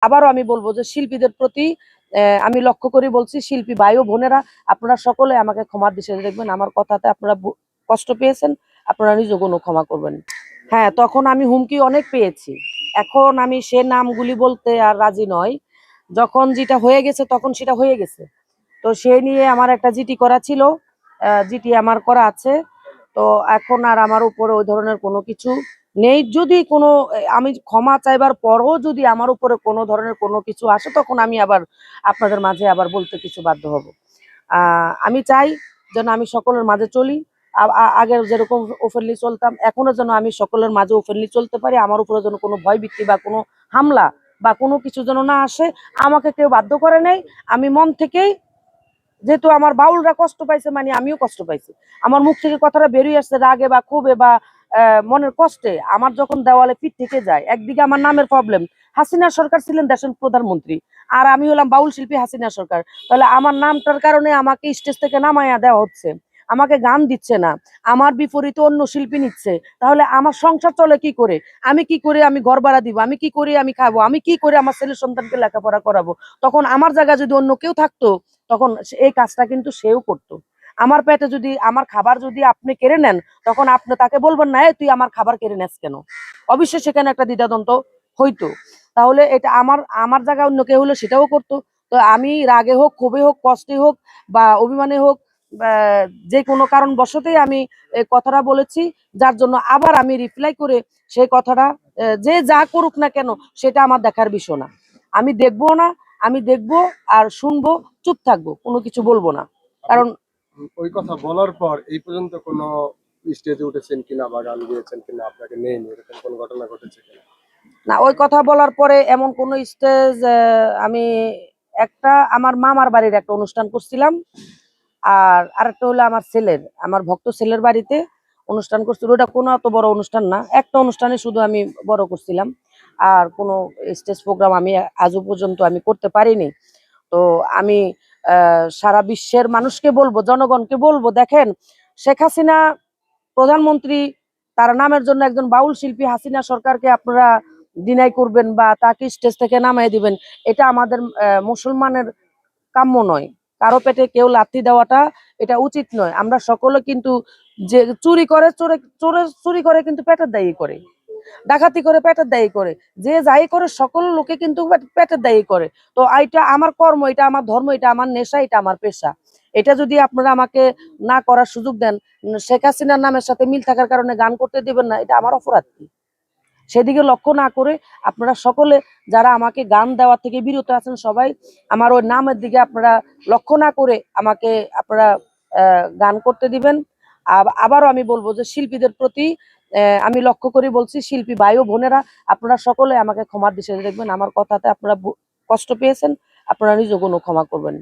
আবারও আমি বলবো যে শিল্পীদের প্রতি আমি লক্ষ্য করে বলছি, শিল্পী ভাই ও বোনেরা, আপনারা সকলে আমাকে ক্ষমার দৃষ্টিতে দেখবেন। আমার কথাতে আপনারা কষ্ট পেয়েছেন, আপনারা নিজ কোনো ক্ষমা করবেন। হ্যাঁ, তখন আমি হুমকি অনেক পেয়েছি। এখন আমি সে নামগুলি বলতে আর রাজি নয়। যখন যেটা হয়ে গেছে তখন সেটা হয়ে গেছে। তো সে নিয়ে আমার একটা জিটি করা ছিল, জিটি আমার করা আছে। তো এখন আর আমার উপরে ওই ধরনের কোনো কিছু নেই। যদি কোনো আমি ক্ষমা চাইবার পরও যদি আমার উপরে কোনো ধরনের কোনো কিছু আসে, তখন আমি আবার আপনাদের মাঝে আবার বলতে কিছু বাধ্য হব। আমি চাই যেন আমি সকলের মাঝে চলি, আগে যেরকম ওপেনলি চলতাম, এখনো যেন আমি সকলের মাঝে ওপেনলি চলতে পারি। আমার উপরে যেন কোনো ভয় ভীতি বা কোনো হামলা বা কোনো কিছু যেন না আসে। আমাকে কেউ বাধ্য করে নেই, আমি মন থেকেই, যেহেতু আমার বাউলরা কষ্ট পাইছে মানে আমিও কষ্ট পাইছি। আমার মুখ থেকে কথাটা বেরিয়ে আসছে রাগে বা ক্ষোভে বা মনের কষ্টে। আমার যখন দেওয়ালে পিঠ থেকে যায়, একদিকে আমার নামের প্রবলেম, হাসিনা সরকার ছিলেন দেশের প্রধানমন্ত্রী, আর আমি হলাম বাউল শিল্পী হাসিনা সরকার। তাহলে আমার নামটার কারণে আমাকে স্টেজ থেকে নামাইয়া দেওয়া হচ্ছে, আমাকে গান দিচ্ছে না, আমার বিপরীতে অন্য শিল্পী নিচ্ছে। তাহলে আমার সংসার চলে কি করে? আমি কি করে আমি ঘর ভাড়া দিব? আমি কি করে আমি খাবো? আমি কি করে আমার ছেলের সন্তানকে লেখাপড়া করাবো? তখন আমার জায়গায় যদি অন্য কেউ থাকতো, তখন এই কাজটা কিন্তু সেও করতো। আমার পেটে যদি আমার খাবার যদি আপনি কেড়ে নেন, তখন আপনি তাকে বলবেন না, তুই আমার খাবার কেড়ে নেস কেন? অবশ্যই সেখানে একটা দ্বিধাদ্বন্দ্ব হইতো। তাহলে এটা আমার আমার জায়গায় অন্য কেউ হলে সেটাও করতো। তো আমি রাগে হোক, ক্ষোভে হোক, কষ্টে হোক বা অভিমানে হোক, যে কোনো কারণ বশতেই আমি এই কথাটা বলেছি, যার জন্য আবার আমি রিপ্লাই করে সেই কথাটা যে যা করুক না কেন সেটা আমার দেখার বিষয় না। আমি দেখবো না, আমি দেখবো আর শুনবো, চুপ থাকবো, কোনো কিছু বলবো না। কারণ ওই কথা বলার পর এই পর্যন্ত কোনো স্টেজে উঠেছেন কিনা বা গান গিয়েছেন কিনা, আপনাকে নেয়নি, এরকম কোনো ঘটনা ঘটেছে কিনা? না, ওই কথা বলার পরে এমন কোন স্টেজ আমি একটা আমার মামার বাড়ির একটা অনুষ্ঠান করছিলাম, আর আরেকটা হলো আমার ভক্ত ছেলের বাড়িতে অনুষ্ঠান করছিল। ওটা কোনো অত বড় অনুষ্ঠান না, একটা অনুষ্ঠানে শুধু আমি বড় করছিলাম। আর কোনো স্টেজ প্রোগ্রাম আমি আজও পর্যন্ত আমি করতে পারিনি। তো আমি সারা বিশ্বের মানুষকে বলবো, জনগণকে বলবো, দেখেন, শেখ হাসিনা প্রধানমন্ত্রী, তার নামের জন্য একজন বাউল শিল্পী হাসিনা সরকারকে আপনারা ডিনাই করবেন বা তাকে স্টেজ থেকে নামাই দিবেন, এটা আমাদের মুসলমানের কাম্য নয়। কারো পেটে কেউ লাথি দেওয়াটা এটা উচিত নয়। আমরা সকলে কিন্তু যে চুরি করে, চোরে চোরে চুরি করে কিন্তু পেটের দায়ী করে, ডাকাতি করে পেটের দায়ী করে, যে যাই করে সকল লোকে কিন্তু পেটের দায়ী করে। তো এটা আমার কর্ম, এটা আমার ধর্ম, এটা আমার নেশা, এটা আমার পেশা। এটা যদি আপনারা আমাকে না করার সুযোগ দেন, শেখ হাসিনার নামের সাথে মিল থাকার কারণে গান করতে দিবেন না, এটা আমার অপরাধ কি? সেদিকে লক্ষ্য না করে আপনারা সকলে যারা আমাকে গান দেওয়া থেকে বিরত আছেন, সবাই আমার ওই নামের দিকে আপনারা লক্ষ্য না করে আমাকে আপনারা গান করতে দিবেন। আবারও আমি বলবো যে শিল্পীদের প্রতি আমি লক্ষ্য করে বলছি, শিল্পী ভাই ও বোনেরা, আপনারা সকলে আমাকে ক্ষমার দৃষ্টিতে দেখবেন। আমার কথাতে আপনারা কষ্ট পেয়েছেন, আপনারা নিজ কোনো ক্ষমা করবেন।